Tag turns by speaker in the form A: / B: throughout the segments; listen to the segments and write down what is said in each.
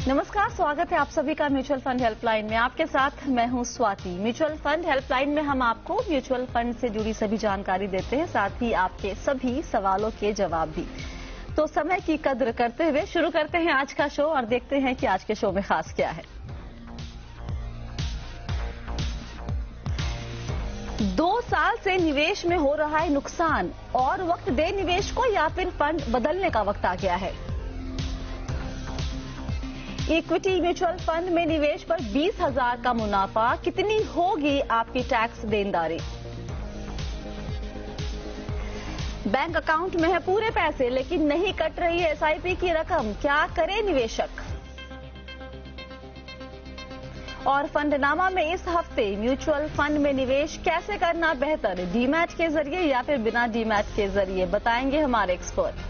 A: नमस्कार, स्वागत है आप सभी का म्यूचुअल फंड हेल्पलाइन में। आपके साथ मैं हूं स्वाति। म्यूचुअल फंड हेल्पलाइन में हम आपको म्यूचुअल फंड से जुड़ी सभी जानकारी देते हैं, साथ ही आपके सभी सवालों के जवाब भी। तो समय की कद्र करते हुए शुरू करते हैं आज का शो और देखते हैं कि आज के शो में खास क्या है। 2 साल से निवेश में हो रहा है नुकसान, और वक्त दे निवेश को या फिर फंड बदलने का वक्त आ गया है। इक्विटी म्यूचुअल फंड में निवेश पर 20,000 का मुनाफा, कितनी होगी आपकी टैक्स देनदारी। बैंक अकाउंट में है पूरे पैसे लेकिन नहीं कट रही है एसआईपी की रकम, क्या करे निवेशक। और फंडनामा में इस हफ्ते म्यूचुअल फंड में निवेश कैसे करना बेहतर, डीमैट के जरिए या फिर बिना डीमैट के जरिए, बताएंगे हमारे एक्सपर्ट।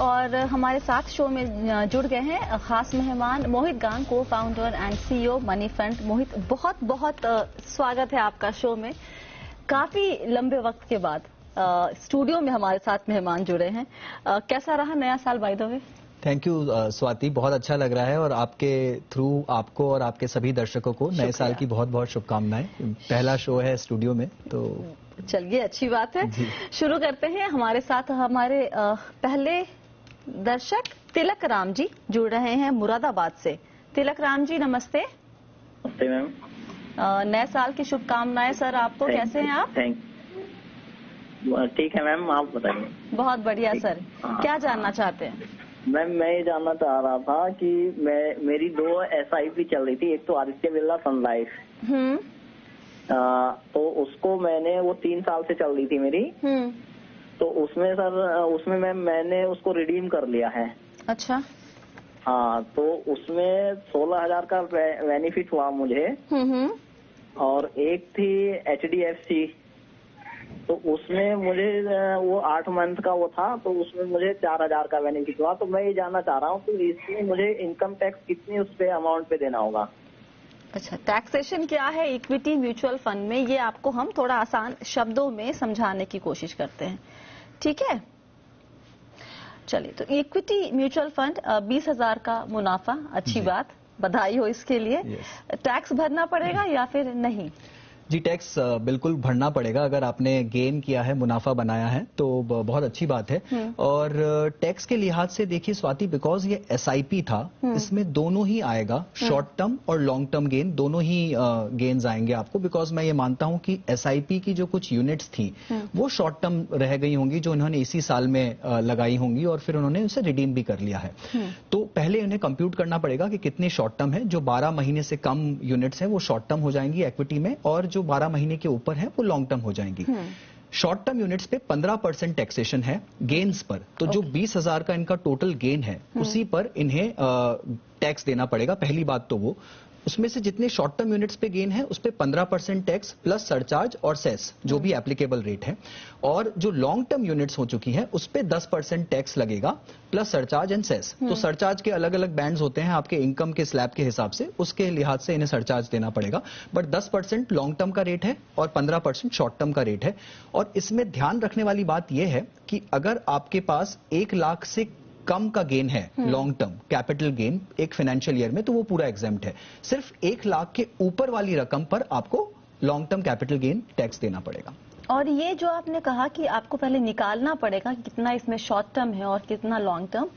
A: और हमारे साथ शो में जुड़ गए हैं खास मेहमान मोहित गांग, को founder and CEO money fund. Mohit, बहुत बहुत स्वागत है आपका शो में। काफी लंबे वक्त के बाद स्टूडियो में हमारे साथ मेहमान जुड़े हैं। कैसा रहा नया साल by the way?
B: Thank you Swati, बहुत अच्छा लग रहा है और आपके थ्रू आपको और आपके सभी दर्शकों को नए साल की बहुत बहुत शुभकामनाएं। पहला शो है स्टूडियो में, तो
A: चलिए अच्छी बात है। शुरू करते हैं। हमारे साथ हमारे पहले दर्शक तिलक राम जी जुड़ रहे हैं मुरादाबाद से। तिलक राम जी नमस्ते।
C: नमस्ते मैम।
A: नए साल की शुभकामनाएं सर आपको। कैसे हैं आप?
C: ठीक है मैम, आप बताइए।
A: बहुत बढ़िया सर। क्या जानना चाहते हैं?
C: मैम मैं ये जानना चाह रहा था कि मेरी 2 एसआईपी चल रही थी। एक तो आदित्य बिरला सन लाइफ, तो उसको वो 3 साल से चल रही थी मेरी। तो उसमें मैम मैंने उसको रिडीम कर लिया है। अच्छा। हाँ, तो उसमें 16,000 का बेनिफिट हुआ मुझे। और एक थी HDFC, तो उसमें मुझे वो 8 मंथ का वो था, तो उसमें मुझे 4,000 का बेनिफिट हुआ। तो मैं ये जानना चाह रहा हूँ कि इसमें मुझे इनकम टैक्स कितनी उस पे अमाउंट पे देना होगा।
A: अच्छा, टैक्सेशन क्या है इक्विटी म्यूचुअल फंड में, ये आपको हम थोड़ा आसान शब्दों में समझाने की कोशिश करते हैं, ठीक है? चलिए, तो इक्विटी म्यूचुअल फंड 20,000 का मुनाफा, अच्छी बात, बधाई हो इसके लिए। टैक्स भरना पड़ेगा या फिर नहीं?
B: जी, टैक्स बिल्कुल भरना पड़ेगा। अगर आपने गेन किया है, मुनाफा बनाया है, तो बहुत अच्छी बात है। और टैक्स के लिहाज से देखिए स्वाति, बिकॉज ये एसआईपी था, इसमें दोनों ही आएगा, शॉर्ट टर्म और लॉन्ग टर्म गेन, दोनों ही गेन्स आएंगे आपको। बिकॉज मैं ये मानता हूं कि एसआईपी की जो कुछ यूनिट्स थी वो शॉर्ट टर्म रह गई होंगी, जो इन्होंने इसी साल में लगाई होंगी और फिर उन्होंने उसे रिडीम भी कर लिया है। तो पहले उन्हें कंप्यूट करना पड़ेगा कि कितनी शॉर्ट टर्म है। जो 12 महीने से कम यूनिट्स है वो शॉर्ट टर्म हो जाएंगी एक्विटी में, और जो 12 महीने के ऊपर है वो लॉन्ग टर्म हो जाएंगी। शॉर्ट टर्म यूनिट्स पे 15% टैक्सेशन है गेन्स पर। तो जो 20,000 का इनका टोटल गेन है उसी पर इन्हें टैक्स देना पड़ेगा। पहली बात तो वो, उसमें से जितने शॉर्ट टर्म यूनिट्स पे गेन है उस पे 15% टैक्स प्लस सरचार्ज और सेस, जो भी एप्लीकेबल रेट है। और जो लॉन्ग टर्म यूनिट्स हो चुकी है उस पे 10% टैक्स लगेगा प्लस सरचार्ज एंड सेस। तो सरचार्ज के अलग अलग बैंड्स होते हैं आपके इनकम के स्लैब के हिसाब से, उसके लिहाज से इन्हें सरचार्ज देना पड़ेगा। बट 10% लॉन्ग टर्म का रेट है और 15% शॉर्ट टर्म का रेट है। और इसमें ध्यान रखने वाली बात यह है कि अगर आपके पास 1 लाख से कम का गेन है, लॉन्ग टर्म कैपिटल गेन एक फाइनेंशियल ईयर में, तो वो पूरा एग्जेम्प्ट है। सिर्फ 1 लाख के ऊपर वाली रकम पर आपको long term capital gain tax देना पड़ेगा।
A: और ये जो आपने कहा कि आपको पहले निकालना पड़ेगा कितना इसमें शॉर्ट टर्म है और कितना लॉन्ग टर्म,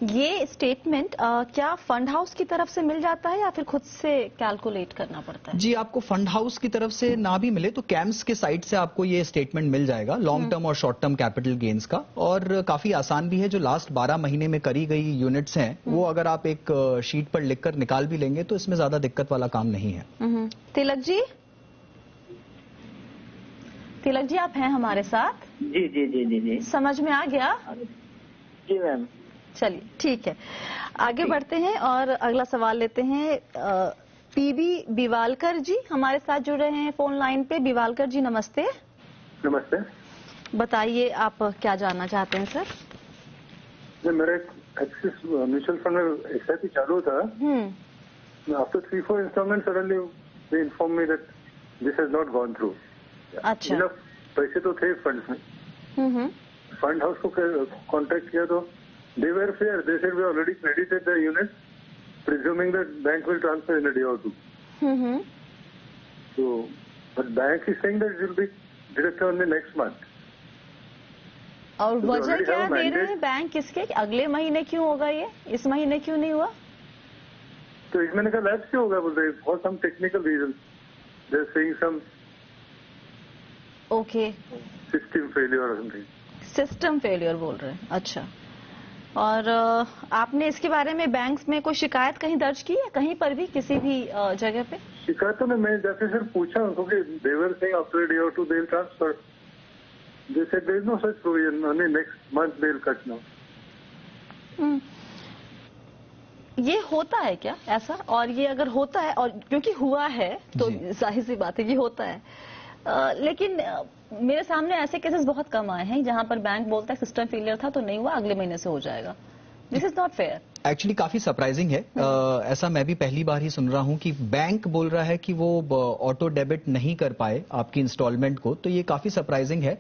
A: ये स्टेटमेंट क्या फंड हाउस की तरफ से मिल जाता है या फिर खुद से कैलकुलेट करना पड़ता है?
B: जी, आपको फंड हाउस की तरफ से ना भी मिले तो कैम्स के साइट से आपको ये स्टेटमेंट मिल जाएगा, लॉन्ग टर्म और शॉर्ट टर्म कैपिटल गेन्स का। और काफी आसान भी है। जो लास्ट 12 महीने में करी गई यूनिट्स हैं वो अगर आप एक शीट पर लिखकर निकाल भी लेंगे तो इसमें ज्यादा दिक्कत वाला काम नहीं है।
A: तिलक जी आप हैं हमारे साथ?
C: जी जी जी जी जी,
A: समझ में आ गया?
C: जी मैम।
A: चलिए ठीक है, आगे बढ़ते हैं और अगला सवाल लेते हैं। पीबी बिवालकर जी हमारे साथ जुड़ रहे हैं फोन लाइन पे। बिवालकर जी नमस्ते।
D: नमस्ते।
A: बताइए आप क्या जानना चाहते हैं सर?
D: मेरा एक्सिस म्यूचुअल फंड में एसआईपी चालू था। After 3-4 instalment suddenly they inform me that this has not gone through.
A: अच्छा।
D: पैसे तो थे फंड में। फंड हाउस को कांटेक्ट किया तो they were fair, they said we already credited the unit presuming that bank will transfer in a day और two. So, but bank is saying that it will be directed on the next month.
A: और वजह क्या दे रहे हैं bank किसके? अगले महीने क्यों होगा ये, इस महीने क्यों नहीं हुआ?
D: तो इस महीने का लैप्स क्यों होगा बोल रहे हैं, for some technical reason, they are saying some
A: okay
D: system failure और समथिंग।
A: सिस्टम फेलियर बोल रहे हैं, अच्छा। और आपने इसके बारे में बैंक्स में कोई शिकायत कहीं दर्ज की है, कहीं पर भी, किसी भी जगह पे?
D: शिकायतों ने मैं जैसे सर पूछा उनको कि they were saying after day और two they will transfer, they said there is no such provision, only next month they will cut now.
A: ये होता है क्या ऐसा? और ये अगर होता है, और क्योंकि हुआ है तो जाहिर सी बात है ये होता है, लेकिन मेरे सामने ऐसे केसेस बहुत कम आए हैं जहां पर बैंक बोलता है सिस्टम फेलियर था तो नहीं हुआ, अगले महीने से हो जाएगा। This is not fair.
B: Actually काफी सरप्राइजिंग है। ऐसा मैं भी पहली बार ही सुन रहा हूं कि बैंक बोल रहा है कि वो ऑटो डेबिट नहीं कर पाए आपकी इंस्टॉलमेंट को, तो ये काफी सरप्राइजिंग है।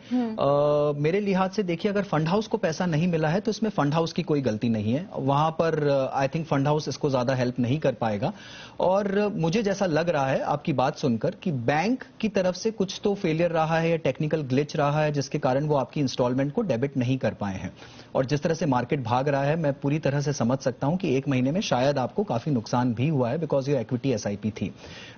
B: मेरे लिहाज से देखिए, अगर फंड हाउस को पैसा नहीं मिला है तो इसमें फंड हाउस की कोई गलती नहीं है, वहां पर आई थिंक फंड हाउस इसको ज्यादा हेल्प नहीं कर पाएगा। और मुझे जैसा लग रहा है आपकी बात सुनकर कि बैंक की तरफ से कुछ तो फेलियर रहा है या टेक्निकल ग्लिच रहा है जिसके कारण वो आपकी इंस्टॉलमेंट को डेबिट नहीं कर पाए हैं। और जिस तरह से मार्केट भाग रहा है, मैं पूरी तरह से समझ सकता हूं कि एक महीने में शायद आपको काफी नुकसान भी हुआ है बिकॉज ये इक्विटी एसआईपी थी,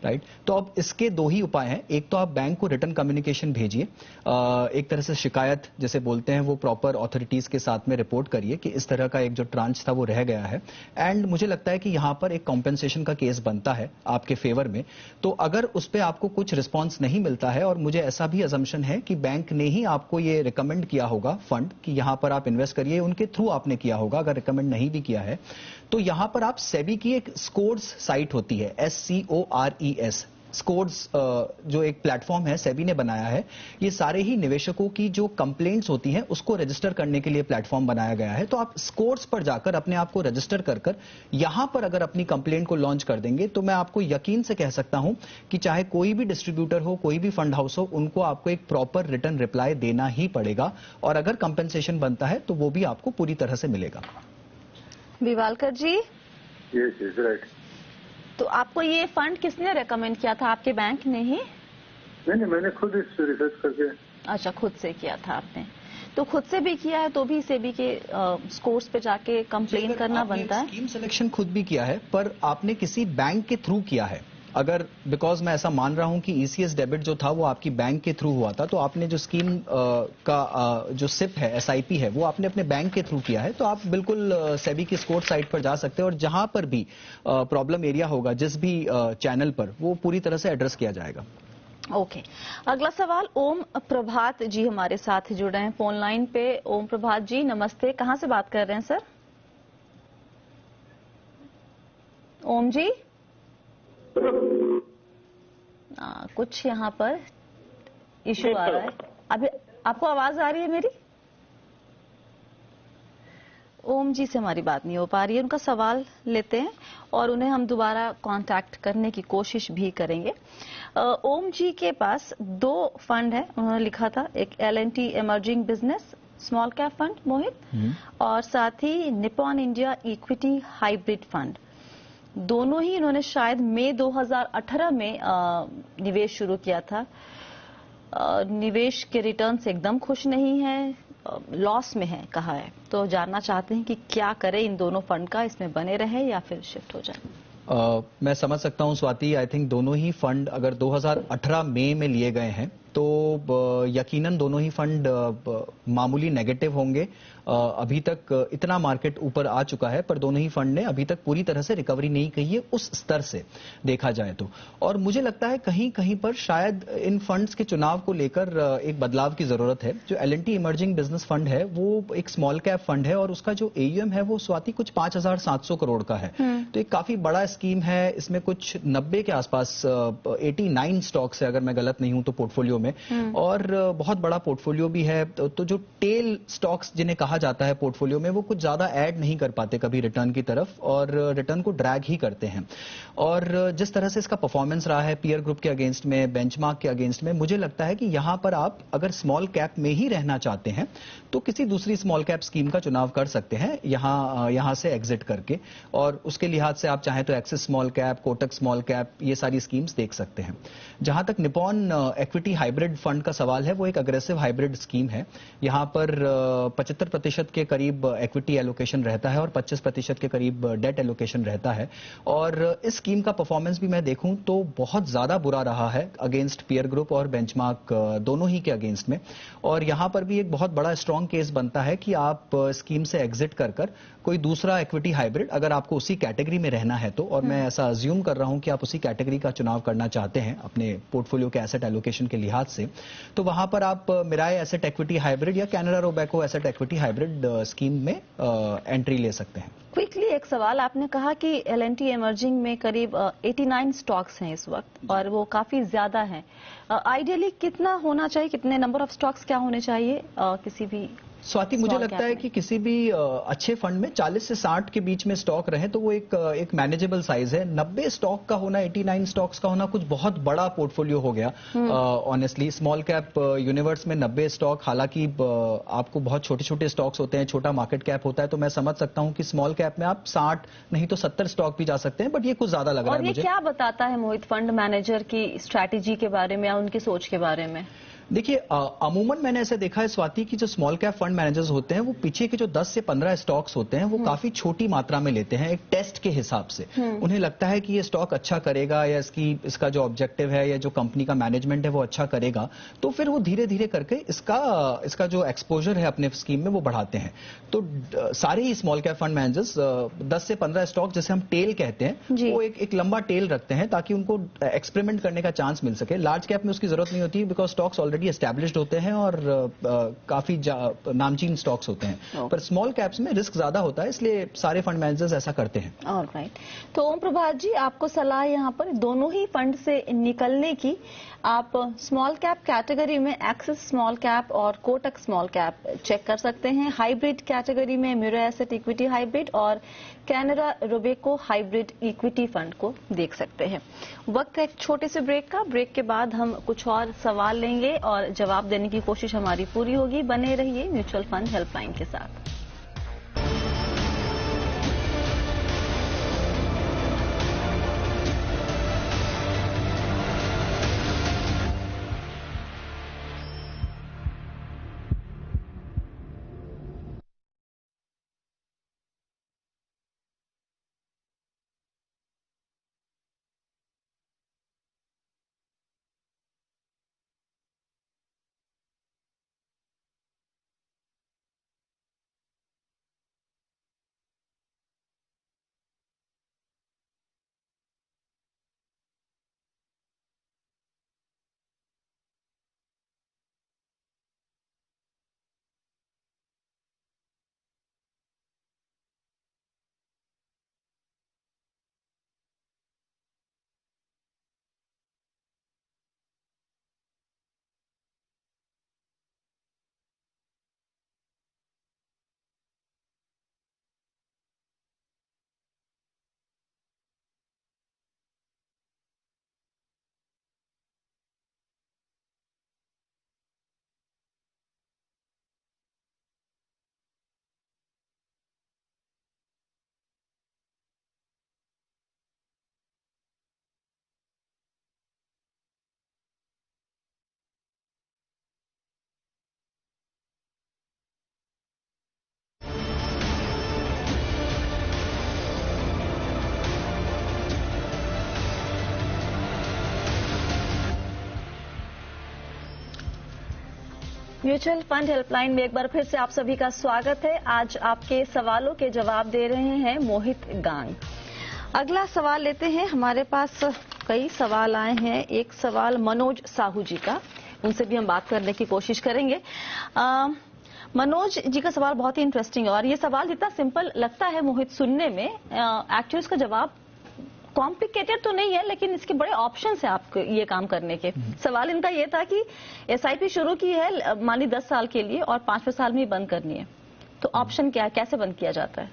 B: राइट। तो अब इसके दो ही उपाय हैं। एक तो आप बैंक को रिटर्न कम्युनिकेशन भेजिए, एक तरह से शिकायत जैसे बोलते हैं वो प्रॉपर ऑथोरिटीज के साथ में रिपोर्ट करिए कि इस तरह का एक जो ट्रांच था वो रह गया है। एंड मुझे लगता है कि यहां पर एक कॉम्पेंसेशन का केस बनता है आपके फेवर में। तो अगर उस पर आपको कुछ रिस्पॉन्स नहीं मिलता है, और मुझे ऐसा भी अजम्पशन है कि बैंक ने ही आपको ये रिकमेंड किया होगा फंड कि यहां पर आप इन्वेस्ट करिए, उनके थ्रू आपने किया होगा, अगर रिकमेंड नहीं भी किया है तो यहां पर आप सेबी की एक स्कोर्स साइट होती है, SCORES, स्कोर्स जो एक प्लेटफॉर्म है सेबी ने बनाया है। ये सारे ही निवेशकों की जो कंप्लेंट्स होती हैं उसको रजिस्टर करने के लिए प्लेटफॉर्म बनाया गया है। तो आप स्कोर्स पर जाकर अपने आप को रजिस्टर कर यहां पर अगर अपनी कंप्लेंट को लॉन्च कर देंगे तो मैं आपको यकीन से कह सकता हूं कि चाहे कोई भी डिस्ट्रीब्यूटर हो, कोई भी फंड हाउस हो, उनको आपको एक प्रॉपर रिटर्न रिप्लाई देना ही पड़ेगा। और अगर कंपेंसेशन बनता है तो वो भी आपको पूरी तरह से मिलेगा।
A: बिवालकर जी,
D: यस राइट।
A: तो आपको ये फंड किसने रेकमेंड किया था? आपके बैंक ने ही?
D: नहीं, मैंने खुद इस रिसर्च करके।
A: अच्छा, खुद से किया था आपने। तो खुद से भी किया है तो भी सेबी के स्कोर्स पे जाके कंप्लेन करना बनता है?
B: स्कीम सिलेक्शन खुद भी किया है, पर आपने किसी बैंक के थ्रू किया है। अगर बिकॉज मैं ऐसा मान रहा हूं कि ईसीएस डेबिट जो था वो आपकी बैंक के थ्रू हुआ था, तो आपने जो स्कीम का जो सिप है, एसआईपी है, वो आपने अपने बैंक के थ्रू किया है, तो आप बिल्कुल सेबी की स्कोर साइट पर जा सकते हैं और जहां पर भी प्रॉब्लम एरिया होगा, जिस भी चैनल पर, वो पूरी तरह से एड्रेस किया जाएगा।
A: ओके। अगला सवाल ओम प्रभात जी हमारे साथ जुड़े हैं फोन लाइन पे। ओम प्रभात जी नमस्ते, कहां से बात कर रहे हैं सर? ओम जी, कुछ यहाँ पर इशू आ रहा है। अभी आपको आवाज आ रही है मेरी? ओम जी से हमारी बात नहीं हो पा रही है, उनका सवाल लेते हैं और उन्हें हम दोबारा कांटेक्ट करने की कोशिश भी करेंगे। ओम जी के पास दो फंड है, उन्होंने लिखा था, एक L&T emerging business small cap fund Mohit, और साथ ही Nippon India equity hybrid fund. दोनों ही इन्होंने शायद मई 2018 में निवेश शुरू किया था। निवेश के रिटर्न से एकदम खुश नहीं है, लॉस में है कहा है। तो जानना चाहते हैं कि क्या करें इन दोनों फंड का, इसमें बने रहे या फिर शिफ्ट हो जाए?
B: मैं समझ सकता हूं स्वाति, आई थिंक दोनों ही फंड अगर 2018 मई में लिए गए हैं तो यकीनन दोनों ही फंड मामूली नेगेटिव होंगे। अभी तक इतना मार्केट ऊपर आ चुका है, पर दोनों ही फंड ने अभी तक पूरी तरह से रिकवरी नहीं की है उस स्तर से देखा जाए तो। और मुझे लगता है कहीं कहीं पर शायद इन फंड्स के चुनाव को लेकर एक बदलाव की जरूरत है। जो L&T इमर्जिंग बिजनेस फंड है वो एक स्मॉल कैप फंड है और उसका जो AUM है वो स्वाति कुछ 5,700 करोड़ का है। तो एक काफी बड़ा स्कीम है। इसमें कुछ 90 के आसपास 89 स्टॉक्स है अगर मैं गलत नहीं हूं तो पोर्टफोलियो में। और बहुत बड़ा पोर्टफोलियो भी है। तो जो टेल स्टॉक्स जिन्हें कहा जाता है पोर्टफोलियो में, वो कुछ ज्यादा ऐड नहीं कर पाते कभी रिटर्न की तरफ, और रिटर्न को ड्रैग ही करते हैं। और जिस तरह से इसका परफॉर्मेंस रहा है पीयर ग्रुप के अगेंस्ट में, बेंचमार्क के अगेंस्ट में, मुझे लगता है कि यहां पर आप अगर स्मॉल कैप में ही रहना चाहते हैं तो किसी दूसरी स्मॉल कैप स्कीम का चुनाव कर सकते हैं यहां से एग्जिट करके। और उसके लिहाज से आप चाहें तो axis small cap, Kotak small cap, ये सारी स्कीम्स देख सकते हैं। जहां तक निपॉन इक्विटी हाइब्रिड फंड का सवाल है, वो एक अग्रेसिव हाइब्रिड स्कीम है। यहां पर 75% के करीब इक्विटी एलोकेशन रहता है और 25% के करीब डेट एलोकेशन रहता है। और इस स्कीम का परफॉर्मेंस भी मैं देखूं तो बहुत ज्यादा बुरा रहा है अगेंस्ट पीयर ग्रुप और बेंचमार्क दोनों ही के अगेंस्ट में। और यहां पर भी एक बहुत बड़ा स्ट्रांग केस बनता है कि आप स्कीम से एग्जिट कर कोई दूसरा इक्विटी हाइब्रिड, अगर आपको उसी कैटेगरी में रहना है तो, और मैं ऐसा अज्यूम कर रहा हूं कि आप उसी कैटेगरी का चुनाव करना चाहते हैं अपने पोर्टफोलियो के एसेट एलोकेशन के लिहाज से, तो वहां पर आप मिराय एसेट इक्विटी हाइब्रिड या Canara Robeco asset equity hybrid scheme में एंट्री ले सकते हैं।
A: क्विकली एक सवाल, आपने कहा कि L&T इमर्जिंग में करीब 89 स्टॉक्स हैं इस वक्त और वो काफी ज्यादा हैं। आइडियली कितना होना चाहिए, कितने नंबर ऑफ स्टॉक्स क्या होने चाहिए किसी भी?
B: स्वाति, मुझे लगता है कि किसी भी अच्छे फंड में 40 से 60 के बीच में स्टॉक रहे तो वो एक मैनेजेबल साइज है। 90 स्टॉक का होना, 89 स्टॉक्स का होना कुछ बहुत बड़ा पोर्टफोलियो हो गया ऑनेस्टली। स्मॉल कैप यूनिवर्स में 90 स्टॉक, हालांकि आपको बहुत छोटे छोटे स्टॉक्स होते हैं, छोटा मार्केट कैप होता है, तो मैं समझ सकता हूं कि स्मॉल कैप में आप 60 नहीं तो 70 स्टॉक भी जा सकते हैं, बट ये कुछ ज्यादा लग रहा है मुझे।
A: और ये क्या बताता है मोहित फंड मैनेजर की स्ट्रैटेजी के बारे में या उनकी सोच के बारे में?
B: देखिए, अमूमन मैंने ऐसे देखा है स्वाति कि जो स्मॉल कैप फंड मैनेजर्स होते हैं वो पीछे के जो 10 से 15 स्टॉक्स होते हैं वो काफी छोटी मात्रा में लेते हैं, एक टेस्ट के हिसाब से। उन्हें लगता है कि ये स्टॉक अच्छा करेगा या इसका जो ऑब्जेक्टिव है या जो कंपनी का मैनेजमेंट है वो अच्छा करेगा, तो फिर वो धीरे धीरे करके इसका जो एक्सपोजर है अपने स्कीम में वो बढ़ाते हैं। तो सारे ही स्मॉल कैप फंड मैनेजर्स 10 से 15 स्टॉक, जैसे हम टेल कहते हैं, वो एक लंबा टेल रखते हैं ताकि उनको एक्सपेरिमेंट करने का चांस मिल सके। लार्ज कैप में उसकी जरूरत नहीं होती बिकॉज स्टॉक्स ऑलरेडी एस्टैब्लिश्ड होते हैं और काफी नामचीन स्टॉक्स होते हैं। पर स्मॉल कैप्स में रिस्क ज्यादा होता है, इसलिए सारे फंड मैनेजर्स ऐसा करते हैं।
A: ऑलराइट, तो ओम प्रभात जी, आपको सलाह यहाँ पर दोनों ही फंड से निकलने की। आप स्मॉल कैप कैटेगरी में एक्सिस स्मॉल कैप और कोटक स्मॉल कैप चेक कर सकते हैं। हाइब्रिड कैटेगरी में मिराय एसेट इक्विटी हाइब्रिड और Canara Robeco hybrid equity fund को देख सकते हैं। वक्त एक छोटे से ब्रेक का, ब्रेक के बाद हम कुछ और सवाल लेंगे और जवाब देने की कोशिश हमारी पूरी होगी। बने रहिए म्यूचुअल फंड हेल्पलाइन के साथ। म्यूचुअल फंड हेल्पलाइन में एक बार फिर से आप सभी का स्वागत है। आज आपके सवालों के जवाब दे रहे हैं मोहित गांग। अगला सवाल लेते हैं। हमारे पास कई सवाल आए हैं। एक सवाल मनोज साहू जी का, उनसे भी हम बात करने की कोशिश करेंगे। मनोज जी का सवाल बहुत ही इंटरेस्टिंग है और ये सवाल जितना सिंपल लगता है मोहित सुनने में, एक्चुअली इसका जवाब कॉम्प्लिकेटेड तो नहीं है, लेकिन इसके बड़े ऑप्शंस हैं आपको ये काम करने के। सवाल इनका ये था कि एसआईपी शुरू की है मान ली 10 साल के लिए और 5वें साल में ही बंद करनी है, तो ऑप्शन क्या है, कैसे बंद किया जाता है?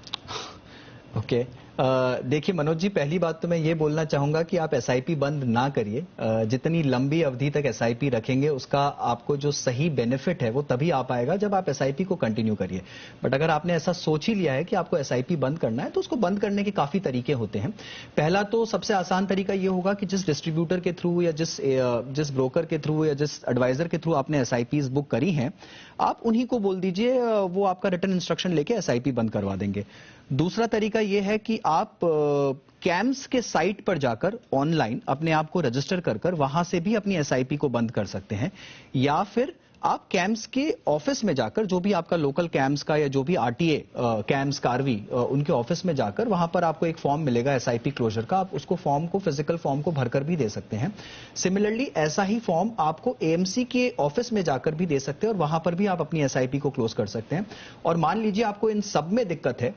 B: ओके देखिए मनोज जी, पहली बात तो मैं ये बोलना चाहूंगा कि आप एसआईपी बंद ना करिए। जितनी लंबी अवधि तक एसआईपी रखेंगे उसका आपको जो सही बेनिफिट है वो तभी आ पाएगा जब आप एसआईपी को कंटिन्यू करिए। बट अगर आपने ऐसा सोच ही लिया है कि आपको एसआईपी बंद करना है तो उसको बंद करने के काफी तरीके होते हैं। पहला तो सबसे आसान तरीका ये होगा कि जिस डिस्ट्रीब्यूटर के थ्रू या जिस ब्रोकर के थ्रू या जिस एडवाइजर के थ्रू आपने एसआईपीज बुक करी हैं, आप उन्हीं को बोल दीजिए, वो आपका रिटर्न इंस्ट्रक्शन लेके एसआईपी बंद करवा देंगे। दूसरा तरीका यह है कि आप कैम्स के साइट पर जाकर ऑनलाइन अपने आप को रजिस्टर कर वहां से भी अपनी एसआईपी को बंद कर सकते हैं, या फिर आप कैम्स के ऑफिस में जाकर, जो भी आपका लोकल कैम्स का या जो भी आरटीए कैम्स कारवी उनके ऑफिस में जाकर वहां पर आपको एक फॉर्म मिलेगा एसआईपी क्लोजर का, आप उसको फॉर्म को फिजिकल फॉर्म को भरकर भी दे सकते हैं। सिमिलरली ऐसा ही फॉर्म आपको एएमसी के ऑफिस में जाकर भी दे सकते हैं और वहां पर भी आप अपनी एसआईपी को क्लोज कर सकते हैं। और मान लीजिए आपको इन सब में दिक्कत है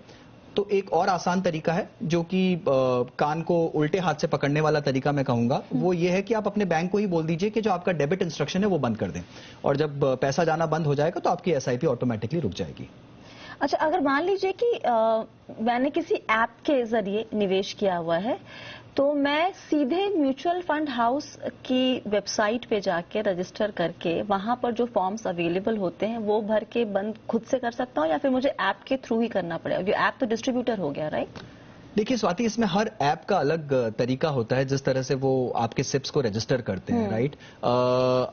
B: तो एक और आसान तरीका है जो कि कान को उल्टे हाथ से पकड़ने वाला तरीका मैं कहूंगा, वो ये है कि आप अपने बैंक को ही बोल दीजिए कि जो आपका डेबिट इंस्ट्रक्शन है वो बंद कर दें, और जब पैसा जाना बंद हो जाएगा तो आपकी एसआईपी ऑटोमेटिकली रुक जाएगी।
A: अच्छा, अगर मान लीजिए कि मैंने किसी ऐप के जरिए निवेश किया हुआ है, तो मैं सीधे म्यूचुअल फंड हाउस की वेबसाइट पे जाके रजिस्टर करके वहां पर जो फॉर्म्स अवेलेबल होते हैं वो भर के बंद खुद से कर सकता हूं, या फिर मुझे ऐप के थ्रू ही करना पड़ेगा? जो ऐप तो डिस्ट्रीब्यूटर हो गया, राइट?
B: देखिए स्वाति, इसमें हर ऐप का अलग तरीका होता है जिस तरह से वो आपके सिप्स को रजिस्टर करते हैं, राइट?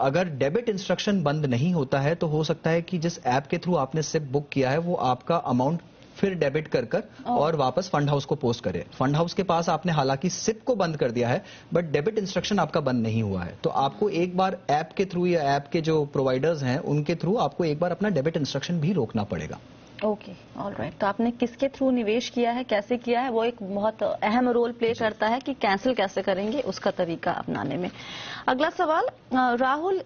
B: अगर डेबिट इंस्ट्रक्शन बंद नहीं होता है तो हो सकता है कि जिस ऐप के थ्रू आपने सिप बुक किया है वो आपका अमाउंट फिर डेबिट कर और वापस फंड हाउस को पोस्ट करे। फंड हाउस के पास आपने हालांकि सिप को बंद कर दिया है बट डेबिट इंस्ट्रक्शन आपका बंद नहीं हुआ है, तो आपको एक बार ऐप के थ्रू या ऐप के जो प्रोवाइडर्स हैं उनके थ्रू आपको एक बार अपना डेबिट इंस्ट्रक्शन भी रोकना पड़ेगा।
A: Okay, alright. तो आपने किसके थ्रू निवेश किया है, कैसे किया है, वो एक बहुत अहम रोल प्ले करता है कि कैंसिल कैसे करेंगे उसका तरीका अपनाने में। अगला सवाल राहुल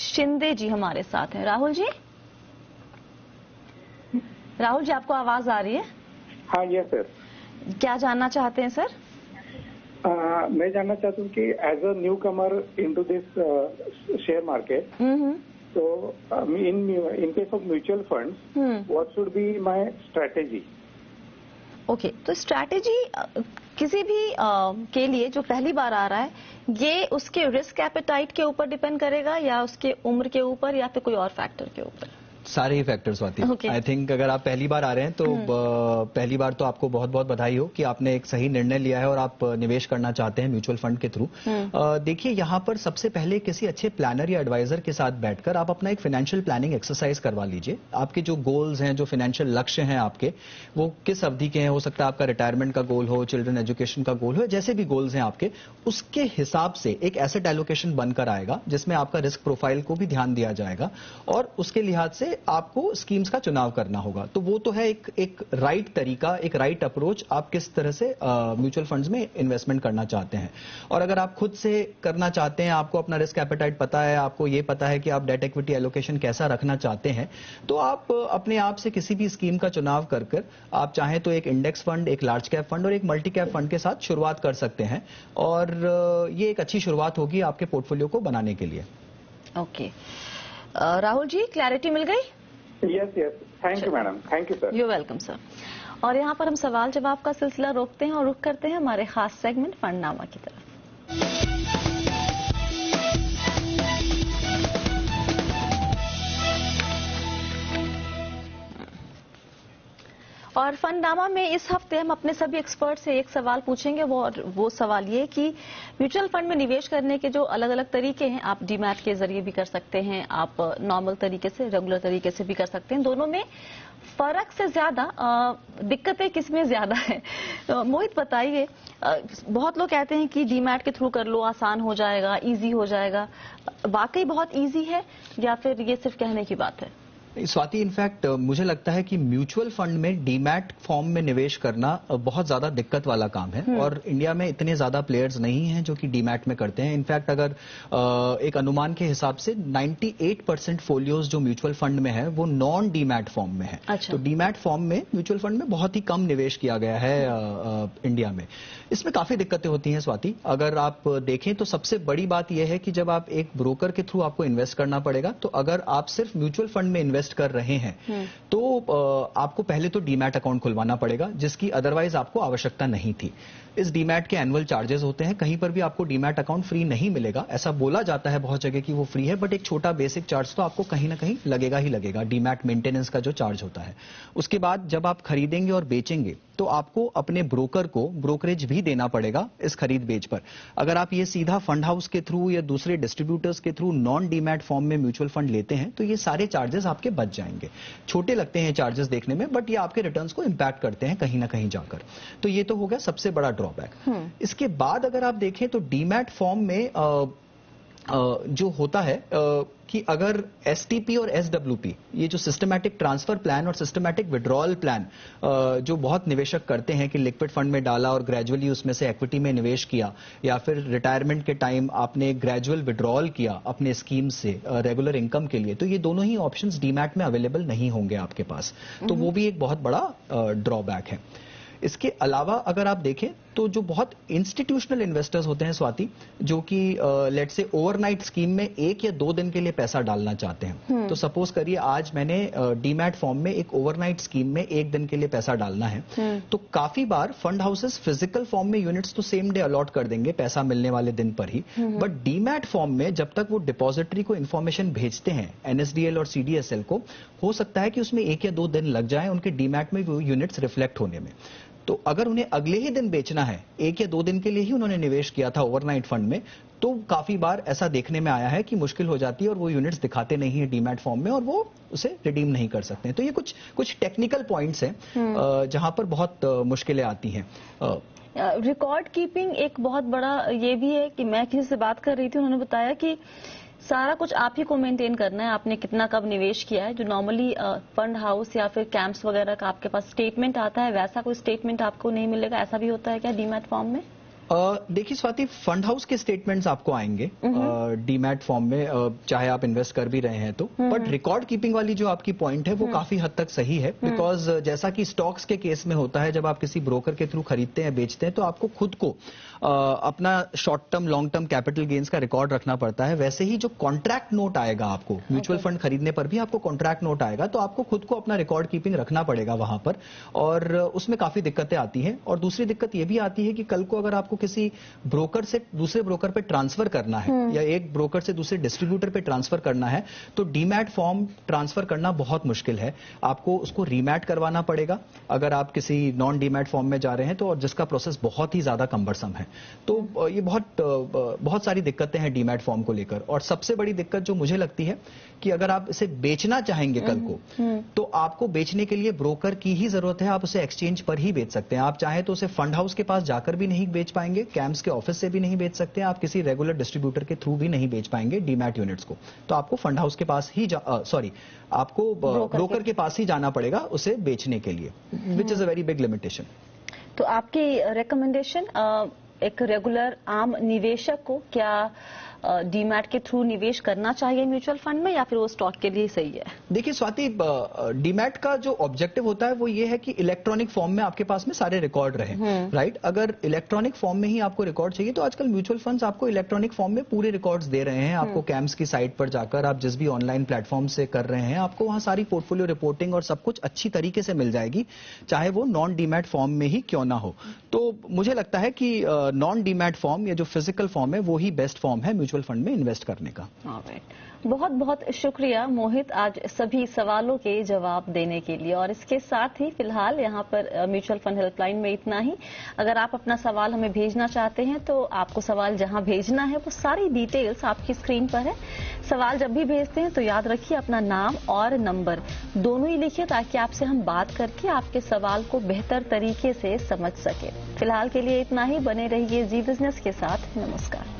A: शिंदे जी हमारे साथ हैं। राहुल जी, आपको आवाज आ रही है?
E: हाँ, यस सर।
A: क्या जानना चाहते हैं सर?
E: मैं जानना चाहता हूँ कि as a newcomer into this share market, तो in case of mutual funds what should be my strategy?
A: Okay, तो स्ट्रैटेजी किसी भी के लिए जो पहली बार आ रहा है, ये उसके रिस्क एपेटाइट के ऊपर डिपेंड करेगा या उसके उम्र के ऊपर या फिर कोई और फैक्टर के ऊपर?
B: सारे ही फैक्टर्स होती है। आई थिंक अगर आप पहली बार आ रहे हैं तो पहली बार तो आपको बहुत बहुत बधाई हो कि आपने एक सही निर्णय लिया है और आप निवेश करना चाहते हैं म्यूचुअल फंड के थ्रू। देखिए, यहाँ पर सबसे पहले किसी अच्छे प्लानर या एडवाइजर के साथ बैठकर आप अपना एक फाइनेंशियल प्लानिंग एक्सरसाइज करवा लीजिए। आपके जो गोल्स हैं, जो फाइनेंशियल लक्ष्य हैं आपके, वो किस अवधि के हैं, हो सकता है आपका रिटायरमेंट का गोल हो, चिल्ड्रन एजुकेशन का गोल हो, जैसे भी गोल्स हैं आपके, उसके हिसाब से एक एसेट एलोकेशन बनकर आएगा जिसमें आपका रिस्क प्रोफाइल को भी ध्यान दिया जाएगा और उसके लिहाज से आपको स्कीम्स का चुनाव करना होगा। तो वो तो है एक राइट तरीका, एक राइट अप्रोच, आप किस तरह से म्यूचुअल फंड्स में इन्वेस्टमेंट करना चाहते हैं। और अगर आप खुद से करना चाहते हैं, आपको अपना रिस्क एपेटाइट पता है, आपको ये पता है कि आप डेट इक्विटी एलोकेशन कैसा रखना चाहते हैं, तो आप अपने आप से किसी भी स्कीम का चुनाव कर आप चाहें तो एक इंडेक्स फंड, एक लार्ज कैप फंड और एक मल्टी कैप फंड के साथ शुरुआत कर सकते हैं और ये एक अच्छी शुरुआत होगी आपके पोर्टफोलियो को बनाने के लिए।
A: ओके, राहुल जी, क्लैरिटी मिल गई?
E: Yes, thank you madam, thank you sir.
A: You welcome sir. और यहाँ पर हम सवाल जवाब का सिलसिला रोकते हैं और रुख करते हैं हमारे खास सेगमेंट फंडनामा की तरफ। और फंडनामा में इस हफ्ते हम अपने सभी एक्सपर्ट से एक सवाल पूछेंगे, वो सवाल ये कि म्यूचुअल फंड में निवेश करने के जो अलग अलग तरीके हैं, आप डीमैट के जरिए भी कर सकते हैं, आप नॉर्मल तरीके से, रेगुलर तरीके से भी कर सकते हैं। दोनों में फर्क से ज्यादा दिक्कतें किसमें ज्यादा है? मोहित बताइए। बहुत लोग कहते हैं कि डीमैट के थ्रू कर लो, आसान हो जाएगा, इजी हो जाएगा। वाकई बहुत इजी है या फिर ये सिर्फ कहने की बात है?
B: स्वाति, इनफैक्ट मुझे लगता है कि म्यूचुअल फंड में डीमैट फॉर्म में निवेश करना बहुत ज्यादा दिक्कत वाला काम है और इंडिया में इतने ज्यादा प्लेयर्स नहीं हैं जो कि डीमैट में करते हैं। इनफैक्ट अगर एक अनुमान के हिसाब से 98% फोलियोज जो म्यूचुअल फंड में है वो नॉन डीमैट फॉर्म में है।
A: अच्छा।
B: तो डीमैट फॉर्म में म्यूचुअल फंड में बहुत ही कम निवेश किया गया है इंडिया में। इसमें काफी दिक्कतें होती हैं स्वाति। अगर आप देखें तो सबसे बड़ी बात यह है कि जब आप एक ब्रोकर के थ्रू आपको इन्वेस्ट करना पड़ेगा, तो अगर आप सिर्फ म्यूचुअल फंड में इन्वेस्ट कर रहे हैं तो आपको पहले तो डीमैट अकाउंट खुलवाना पड़ेगा, जिसकी अदरवाइज आपको आवश्यकता नहीं थी। इस डीमैट के एनुअल चार्जेस होते हैं, कहीं पर भी आपको डीमैट अकाउंट फ्री नहीं मिलेगा। ऐसा बोला जाता है बहुत जगह कि वो फ्री है, बट एक छोटा बेसिक चार्ज तो आपको कहीं ना कहीं लगेगा ही लगेगा, डीमैट मेंटेनेंस का जो चार्ज होता है। उसके बाद जब आप खरीदेंगे और बेचेंगे तो आपको अपने ब्रोकर को ब्रोकरेज भी देना पड़ेगा इस खरीद बेच पर। अगर आप ये सीधा फंड हाउस के थ्रू या दूसरे डिस्ट्रीब्यूटर्स के थ्रू नॉन डीमैट फॉर्म में म्यूचुअल फंड लेते हैं तो ये सारे चार्जेस आपके बच जाएंगे। छोटे लगते हैं चार्जेस देखने में, बट ये आपके रिटर्न्स को इंपैक्ट करते हैं कहीं ना कहीं जाकर। तो ये तो हो गया सबसे बड़ा ड्रॉबैक। इसके बाद अगर आप देखें तो डीमैट फॉर्म में जो होता है कि अगर एसटीपी और एसडब्ल्यूपी, ये जो सिस्टमैटिक ट्रांसफर प्लान और सिस्टमैटिक विड्रॉल प्लान जो बहुत निवेशक करते हैं कि लिक्विड फंड में डाला और ग्रेजुअली उसमें से इक्विटी में निवेश किया, या फिर रिटायरमेंट के टाइम आपने ग्रेजुअल विड्रॉल किया अपने स्कीम से रेगुलर इनकम के लिए, तो ये दोनों ही ऑप्शंस डीमैट में अवेलेबल नहीं होंगे आपके पास। तो वो भी एक बहुत बड़ा ड्रॉबैक है। इसके अलावा अगर आप देखें तो जो बहुत इंस्टीट्यूशनल इन्वेस्टर्स होते हैं स्वाति, जो कि लेट से ओवरनाइट स्कीम में 1 या 2 दिन के लिए पैसा डालना चाहते हैं, तो सपोज करिए आज मैंने डीमैट फॉर्म में एक ओवरनाइट स्कीम में 1 दिन के लिए पैसा डालना है, तो काफी बार फंड हाउसेस फिजिकल फॉर्म में यूनिट्स तो सेम डे अलॉट कर देंगे पैसा मिलने वाले दिन पर ही, बट डीमैट फॉर्म में जब तक वो डिपॉजिटरी को इन्फॉर्मेशन भेजते हैं एनएसडीएल और सीडीएसएल को, हो सकता है कि उसमें 1 या 2 दिन लग जाए उनके डीमैट में वो यूनिट्स रिफ्लेक्ट होने में। तो अगर उन्हें अगले ही दिन बेचना है, 1 या 2 दिन के लिए ही उन्होंने निवेश किया था ओवरनाइट फंड में, तो काफी बार ऐसा देखने में आया है कि मुश्किल हो जाती है और वो यूनिट्स दिखाते नहीं है डीमैट फॉर्म में और वो उसे रिडीम नहीं कर सकते हैं। तो ये कुछ टेक्निकल पॉइंट्स हैं जहां पर बहुत मुश्किलें आती हैं।
A: रिकॉर्ड कीपिंग एक बहुत बड़ा ये भी है कि मैं किसी से बात कर रही थी, उन्होंने बताया कि सारा कुछ आप ही को मेंटेन करना है, आपने कितना कब निवेश किया है। जो नॉर्मली फंड हाउस या फिर कैंप्स वगैरह का आपके पास स्टेटमेंट आता है, वैसा कोई स्टेटमेंट आपको नहीं मिलेगा, ऐसा भी होता है क्या डीमैट फॉर्म में?
B: देखिए स्वाति, फंड हाउस के स्टेटमेंट्स आपको आएंगे डीमैट फॉर्म में, चाहे आप इन्वेस्ट कर भी रहे हैं तो, बट रिकॉर्ड कीपिंग वाली जो आपकी पॉइंट है वो काफी हद तक सही है, बिकॉज जैसा कि स्टॉक्स के केस में होता है, जब आप किसी ब्रोकर के थ्रू खरीदते हैं बेचते हैं तो आपको खुद को अपना short term long term capital gains का रिकॉर्ड रखना पड़ता है। वैसे ही जो कॉन्ट्रैक्ट नोट आएगा आपको म्यूचुअल फंड खरीदने पर भी आपको कॉन्ट्रैक्ट नोट आएगा, तो आपको खुद को अपना रिकॉर्ड कीपिंग रखना पड़ेगा वहां पर, और उसमें काफी दिक्कतें आती हैं। और दूसरी दिक्कत यह भी आती है कि कल को अगर आपको किसी ब्रोकर से दूसरे ब्रोकर पे ट्रांसफर करना है या एक ब्रोकर से दूसरे डिस्ट्रीब्यूटर पे ट्रांसफर करना है, तो डीमैट फॉर्म ट्रांसफर करना बहुत मुश्किल है। आपको उसको रीमैट करवाना पड़ेगा अगर आप किसी नॉन डीमैट फॉर्म में जा रहे हैं तो, और जिसका प्रोसेस बहुत ही ज्यादा कम्बरसम है। तो ये बहुत सारी दिक्कतें हैं डीमैट फॉर्म को लेकर। और सबसे बड़ी दिक्कत जो मुझे लगती है कि अगर आप इसे बेचना चाहेंगे कल को, तो आपको बेचने के लिए ब्रोकर की ही जरूरत है। आप उसे एक्सचेंज पर ही बेच सकते हैं। आप चाहें तो उसे फंड हाउस के पास जाकर भी नहीं बेच पाएंगे, कैंप्स के ऑफिस से भी नहीं बेच सकते हैं, आप किसी रेगुलर डिस्ट्रीब्यूटर के थ्रू भी नहीं बेच पाएंगे डीमैट यूनिट्स को। तो आपको फंड हाउस के पास ही आपको ब्रोकर के पास ही जाना पड़ेगा उसे बेचने के लिए, which is a very big limitation.
A: तो आपकी रिकमेंडेशन एक रेगुलर आम निवेशक को क्या डीमैट के थ्रू निवेश करना चाहिए म्यूचुअल फंड में, या फिर वो स्टॉक के लिए सही है?
B: देखिए स्वाति, डीमैट का जो ऑब्जेक्टिव होता है वो ये है कि इलेक्ट्रॉनिक फॉर्म में आपके पास में सारे रिकॉर्ड रहे, राइट। अगर इलेक्ट्रॉनिक फॉर्म में ही आपको रिकॉर्ड चाहिए तो आजकल म्यूचुअल फंड्स आपको इलेक्ट्रॉनिक फॉर्म में पूरे रिकॉर्ड्स दे रहे हैं। आपको कैंप्स की साइट पर जाकर आप जिस भी ऑनलाइन प्लेटफॉर्म से कर रहे हैं, आपको वहां सारी पोर्टफोलियो रिपोर्टिंग और सब कुछ अच्छी तरीके से मिल जाएगी, चाहे वो नॉन डीमैट फॉर्म में ही क्यों ना हो। तो मुझे लगता है कि नॉन डीमैट फॉर्म या जो फिजिकल फॉर्म है वो ही बेस्ट फॉर्म है म्यूचुअल फंड में इन्वेस्ट करने का।
A: बहुत बहुत शुक्रिया मोहित, आज सभी सवालों के जवाब देने के लिए। और इसके साथ ही फिलहाल यहाँ पर म्यूचुअल फंड हेल्पलाइन में इतना ही। अगर आप अपना सवाल हमें भेजना चाहते हैं तो आपको सवाल जहाँ भेजना है वो सारी डिटेल्स आपकी स्क्रीन पर है। सवाल जब भी भेजते हैं तो याद रखिए अपना नाम और नंबर दोनों ही लिखिए, ताकि आपसे हम बात करके आपके सवाल को बेहतर तरीके से समझ सके। फिलहाल के लिए इतना ही। बने रहिए जी बिजनेस के साथ। नमस्कार।